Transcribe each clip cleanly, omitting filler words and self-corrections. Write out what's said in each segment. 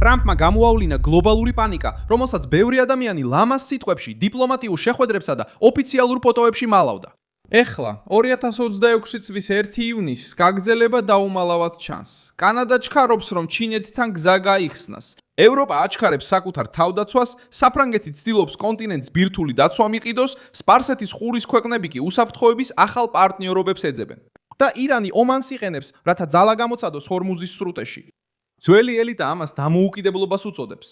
ტრამპმა გამოავლინა გლობალური პანიკა, რომელსაც ბევრი ადამიანი ლამას სიტყვებში, დიპლომატიურ შეხვედრებსა და ოფიციალურ ფოტოებში მალავდა. ეხლა 2026 წლის 1 ივნისს გაგრძელება დაუმალავად ჩანს. კანადა ჩქარობს, რომ ჩინეთთან გზა გაიხსნას. ევროპა აჩქარებს საკუთარ თავდაცვას, საფრანგეთი ცდილობს კონტინენტს ბირთვული დაცვა მიყიდოს, სპარსეთის ყურის ქვეყნები კი უსაფრთხოების ახალ პარტნიორობებს ეძებენ. და ირანი ომანს იყენებს, რათა ძალა გამოცადოს ჰორმუზის სრუტეში. ძველი ელიტა ამას დამოუკიდებლობას უწოდებს.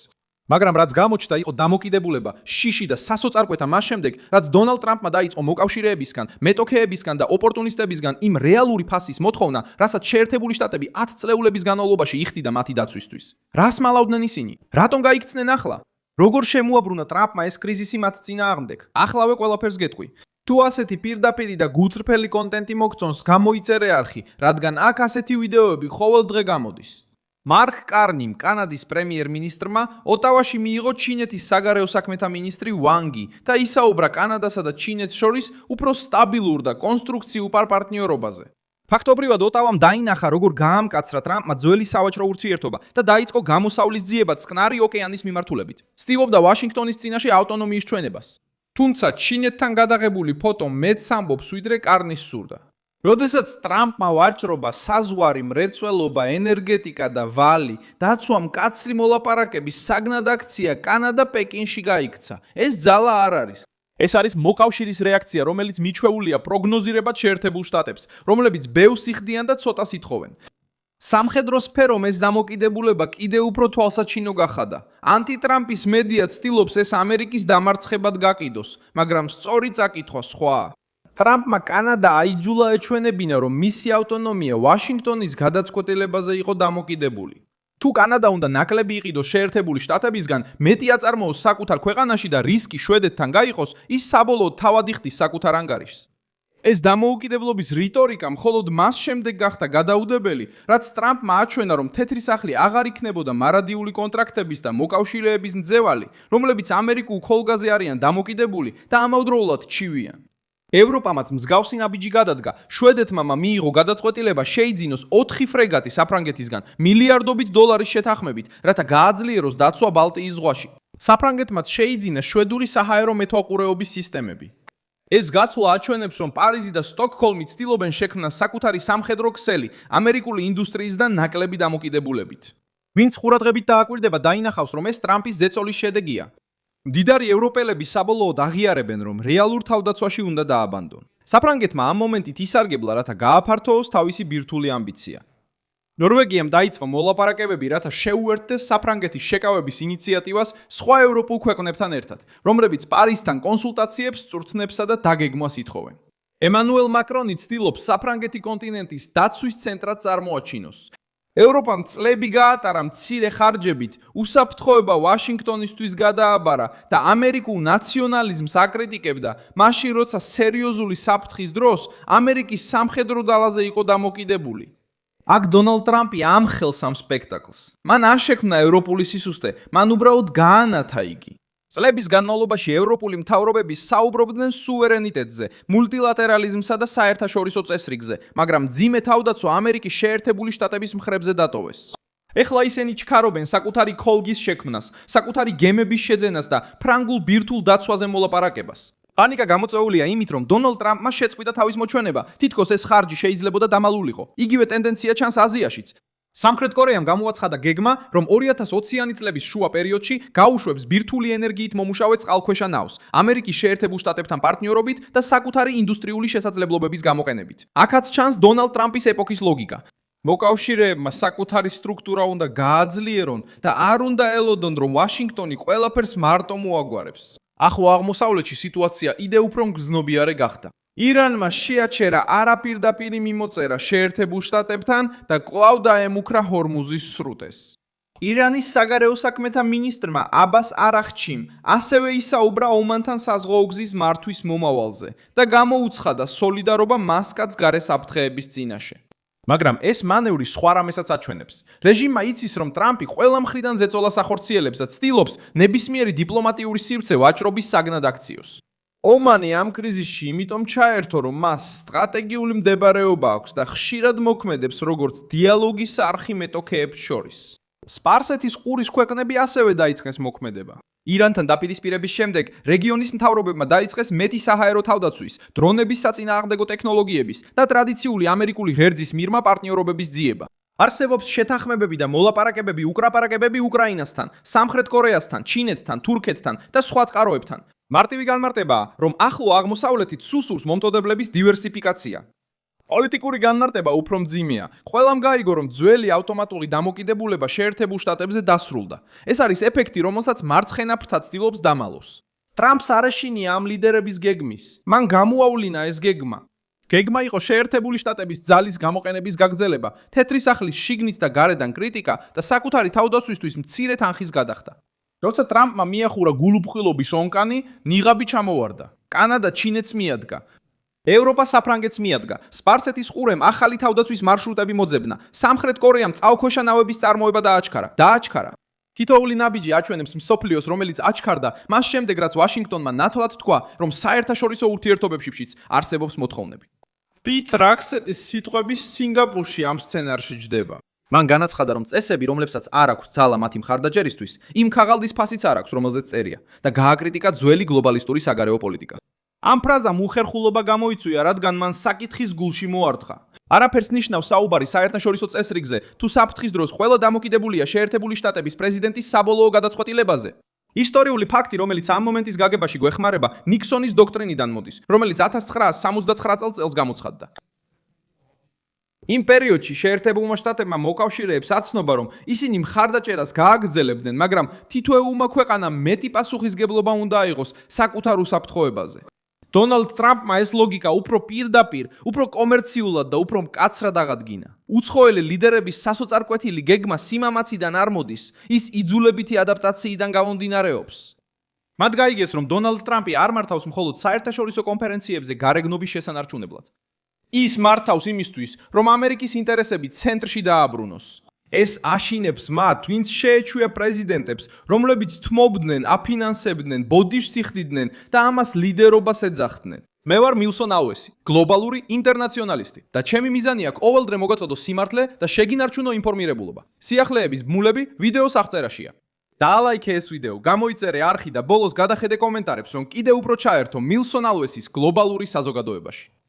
მაგრამ რაც გამოჩნდა იყო დამოკიდებულება, შიში და სასოწარკვეთა მას შემდეგ, რაც დონალდ ტრამპმა დაიწყო მოკავშირეებისგან, მეტოქეებისგან და ოპორტუნისტებისგან იმ რეალური ფასის მოთხოვნა, რასაც შეერთებული შტატები 10 წლეულების განმავლობაში იხდიდა მათი დაცვისთვის. რას მალავდნენ ისინი? რატომ გაიქცნენ ახლა? როგორ შემოაბრუნა ტრამპმა ეს კრიზისი მათ წინააღმდეგ? ახლავე ყველაფერს გეტყვი. თუ ასეთი პირდაპირი და გუწრფელი კონტენტი მოგწონს, გამოიწერე არხი, რადგან აქ ასეთი ვიდეოები ყოველ დღე გამოდის. მარკ კარნიმ, კანადის პრემიერ-მინისტრმა, ოტავაში მიიღო ჩინეთის საგარეო საქმეთა მინისტრი ვანგი და ისაუბრა კანადასა და ჩინეთს შორის უფრო სტაბილურ და კონსტრუქციულ პარტნიორობაზე. ფაქტობრივად ოტავამ დაინახა, როგორ გაამკაცრა ტრამპმა ძველი სავაჭრო ურთიერთობა და დაიწყო გამოსავლის ძიება წყნარი ოკეანის მიმართულებით. ცდილობდა ვაშინგტონის წინაშე ავტონომიის ჩვენებას. თუმცა ჩინეთთან გადაღებული ფოტო მეტს ამბობს, ვიდრე კარნის სურდა. როდესაც ტრამპმა ვაჭრობა, საზღვარი, მრეწველობა, ენერგეტიკა და ვალი დაცვა მკაცრი მოლაპარაკების საგნად აქცია კანადა პეკინში გაიქცა. ეს ძალა არ არის. ეს არის მოკავშირის რეაქცია, რომელიც მიჩვეულია პროგნოზირებად შეერთებულ შტატებს, რომლებიც ბევრს იხდიან და ცოტას ითხოვენ. სამხედრო სფერომ ეს დამოკიდებულება კიდევ უფრო თვალსაჩინო გახადა. ანტიტრამპის მედია ცდილობს ეს ამერიკის დამარცხებად გაყიდოს, მაგრამ სწორი წაკითხვა სხვაა. ტრამპმა კანადა აიძულა ეჩვენებინა, რომ მისი ავტონომია ვაშინგტონის გადაწყვეტილებაზე იყო დამოკიდებული. თუ კანადა უნდა ნაკლები იყიდოს შეერთებული შტატებისგან, მეტი აწარმოოს საკუთარ ქვეყანაში და რისკი შვედეთთან გაიყოს, ის საბოლოოდ თავად იხდის საკუთარ ანგარიშს. ეს დამოუკიდებლობის რიტორიკა მხოლოდ მას შემდეგ გახდა გადაუდებელი, რაც ტრამპმა აჩვენა, რომ თეთრი სახლი აღარ იქნებოდა მარადიული კონტრაქტების და მოკავშირეების მძევალი, რომლებიც ამერიკულ ქოლგაზე არიან დამოკიდებული და ამავდროულად ჩივიან. ევროპამაც მსგავსი ნაბიჯი გადადგა. შვედეთმა მიიღო გადაწყვეტილება შეიძინოს 4 ფრეგატი საფრანგეთისგან მილიარდობით დოლარის შეთანხმებით, რათა გააძლიეროს დაცვა ბალტიის ზღვაში. საფრანგეთმაც შეიძინა შვედური საჰაერო მეთვალყურეობის სისტემები. ეს გაცვლა აჩვენებს, რომ პარიზი და სტოკჰოლმი ცდილობენ შექმნას საკუთარი სამხედრო ქსელი ამერიკული ინდუსტრიისგან ნაკლები დამოკიდებულებით. ვინც ყურადღებით დააკვირდება, დაინახავს, რომ ეს ტრამპის ზეწოლის შედეგია. მდიდარი ევროპელები საბოლოოდ აღიარებენ, რომ რეალურ თავდაცვაში უნდა დააბანდონ. საფრანგეთმა ამ მომენტით ისარგებლა, რათა გააფართოოს თავისი ბირთვული ამბიცია. ნორვეგიამ დაიწყო მოლაპარაკებები, რათა შეუერთდეს საფრანგეთის შეკავების ინიციატივას სხვა ევროპულ ქვეყნებთან ერთად, რომლებიც პარიზთან კონსულტაციებს, წვრთნებსა და დაგეგმვას ითხოვენ. ემანუელ მაკრონი ცდილობს საფრანგეთი კონტინენტის დაცვის ცენტრად წარმოაჩინოს. ევროპამ წლები გაატარა მცირე ხარჯებით, უსაფრთხოება ვაშინგტონისთვის გადააბარა და ამერიკულ ნაციონალიზმს აკრიტიკებდა, მაშინ როცა სერიოზული საფრთხის დროს ამერიკის სამხედრო დალაზე იყო დამოკიდებული. აქ დონალდ ტრამპი ამხელს ამ სპექტაკლს. მან არ შექმნა ევროპული სისუსტე, მან უბრალოდ გაანათა იგი. წლების განმავლობაში ევროპული მთავრობები საუბრობდნენ სუვერენიტეტზე, მულტილატერალიზმსა და საერთაშორისო წესრიგზე, მაგრამ მძიმე თავდაცვა ამერიკის შეერთებული შტატების მხრებზე დატოვეს. ეხლა ისინი ჩქარობენ საკუთარი ქოლგის შექმნას, საკუთარი გემების შეძენას და ფრანგულ ბირთვულ დაცვაზე მოლაპარაკებას. პანიკა გამოწვეულია იმით, რომ დონალდ ტრამპმა შეწყვიტა თავის მოჩვენება, თითქოს ეს ხარჯი შეიძლებოდა დამალულიყო. იგივე ტენდენცია ჩანს აზიაშიც. სამხრეთ კორეამ გამოაცხადა გეგმა, რომ 2020-იანი წლების შუა პერიოდში გაუშვებს ბირთვული ენერგიით მომუშავე წყალქვეშა ნავს, ამერიკის შეერთებულ შტატებთან პარტნიორობით და საკუთარი ინდუსტრიული შესაძლებლობების გამოყენებით. აქაც ჩანს დონალდ ტრამპის ეპოქის ლოგიკა. მოკავშირეებმა საკუთარი სტრუქტურა უნდა გააძლიერონ და არ უნდა ელოდონ, რომ ვაშინგტონი ყველაფერს მარტო მოაგვარებს. ახლო აღმოსავლეთში სიტუაცია კიდევ უფრო მგრძნობიარე გახდა. ირანმა შეაჩერა არაპირდაპირი მიმოწერა შეერთებულ შტატებთან და კვლავ დაემუქრა ჰორმუზის სრუტეს. ირანის საგარეო საქმეთა მინისტრმა აბას არახჩიმ ასევე ისაუბრა ომანთან საზღვაო გზის მართვის მომავალზე და გამოუცხადა სოლიდარობა მასკატს გარე საფრთხეების წინაშე. მაგრამ ეს მანევრი სხვა რამესაც აჩვენებს. რეჟიმმა იცის, რომ ტრამპი ყველა მხრიდან ზეწოლას ახორციელებს და ცდილობს ნებისმიერი დიპლომატიური სივრცე ვაჭრობის საგნად აქციოს. ომანი ამ კრიზისში იმიტომ ჩაერთო, რომ მას სტრატეგიული მდებარეობა აქვს და ხშირად მოქმედებს როგორც დიალოგის არხი მეტოქეებს შორის. სპარსეთის ყურის ქვეყნები ასევე დაიწყეს მოქმედება. ირანთან დაპირისპირების შემდეგ რეგიონის მთავრობებმა დაიწყეს მეტი საჰაერო თავდაცვის, დრონების საწინააღმდეგო ტექნოლოგიების და ტრადიციული ამერიკული ღერძის მიღმა პარტნიორობების ძიება. არსებობს შეთანხმებები და მოლაპარაკებები უკრაინასთან, სამხრეთ კორეასთან, ჩინეთთან, თურქეთთან და სხვა წყაროებთან. მარტივი განმარტებაა, რომ ახლო აღმოსავლეთით სუსურს მომტოდებლების დივერსიფიკაცია. პოლიტიკური განმარტება უფრო მძიმეა. ყველამ გაიგო, რომ ძველი ავტომატური დამოკიდებულება შეერთებულ შტატებზე დასრულდა. ეს არის ეფექტი, რომელსაც მარცხენა ფრთა ცდილობს დამალოს. ტრამპს არ ეშინია ამ ლიდერების გეგმის. მან გამოავლინა ეს გეგმა. გეგმა იყო შეერთებული შტატების ძალის გამოყენების გაგრძელება, თეთრი სახლის შიგნით და გარედან კრიტიკა და საკუთარი თავდაცვისთვის მცირე თანხის გადახდა. როცა ტრამპმა მიახურა გულუფხილობის ონკანი, ნიღაბი ჩამოვარდა. კანადა ჩინეთს მიადგა. ევროპა საფრანგეთს მიადგა. სპარსეთის ყურემ ახალი თავდაცვის მარშრუტები მოძებნა. სამხრეთ კორეამ წყალქვეშა ნავების წარმოება დააჩქარა. თითოეული ნაბიჯი აჩვენებს მსოფლიოს, რომელიც აჩქარდა, მას შემდეგ რაც ვაშინგტონმა ნათლად თქვა, რომ საერთაშორისო ურთიერთობებშიც არსებობს მოთხოვნები. პიტ რაქსეტის სიტყვები სინგაპურში ამ სცენარში ჯდება. მან განაცხადა, რომ წესები, რომლებსაც არ აქვს ძალა მათი მხარდაჭერისთვის, იმ ქაღალდის ფასიც არ აქვს, რომელზეც წერია და გააკრიტიკა ძველი გლობალისტური საგარეო პოლიტიკა. ამ ფრაზამ უხერხულობა გამოიწვია, რადგან მან საკითხის გულში მოარტყა. არაფერს ნიშნავს საუბარი საერთაშორისო წესრიგზე, თუ საფრთხის დროს ყველა დამოკიდებულია შეერთებული შტატების პრეზიდენტის საბოლოო გადაწყვეტილებაზე. ისტორიული ფაქტი, რომელიც ამ მომენტის გაგებაში გვეხმარება, ნიქსონის დოქტრინიდან მოდის, რომელიც 1979 წელს გამოცხადდა. იმ პერიოდში შეერთებულმა შტატებმა მოკავშირეებს აცნობა, რომ ისინი მხარდაჭერას გააგრძელებდნენ, მაგრამ თითოეულმა ქვეყანამ მეტი პასუხისგებლობა უნდა აიღოს საკუთარ უსაფრთხოებაზე. დონალდ ტრამპმა ეს ლოგიკა უფრო პირდაპირ, უფრო კომერციულად და უფრო მკაცრად აღადგინა. უცხოელი ლიდერების სასოწარკვეთილი გეგმა სიმამაციდან არ მოდის, ის იძულებითი ადაპტაციიდან გამომდინარეობს. მათ გაიგეს, რომ დონალდ ტრამპი არ მართავს მხოლოდ საერთაშორისო კონფერენციებზე გარეგნობის შესანარჩუნებლად. ის მართავს იმისთვის, რომ ამერიკის ინტერესები ცენტრში დააბრუნოს. ეს აშინებს მათ, ვინც შეეჩვია პრეზიდენტებს, რომლებიც თმობდნენ, აფინანსებდნენ, ბოდიშს იხდიდნენ და ამას ლიდერობას ეძახდნენ. მე ვარ მილსონ აუესი, გლობალური ინტერნაციონალისტი და ჩემი მიზანი აქვს ყოველდღე მოგაწოდო სიმართლე და შეგინარჩუნო ინფორმირებულობა. სიახლეების ბმულები ვიდეოს აღწერაშია. დაალაიქე ეს ვიდეო, გამოიწერე არხი და ბოლოს გადახედე კომენტარებს, რომ კიდევ უფრო ჩაერთო მილსონ აუესის გლობალური საზოგადოებაში.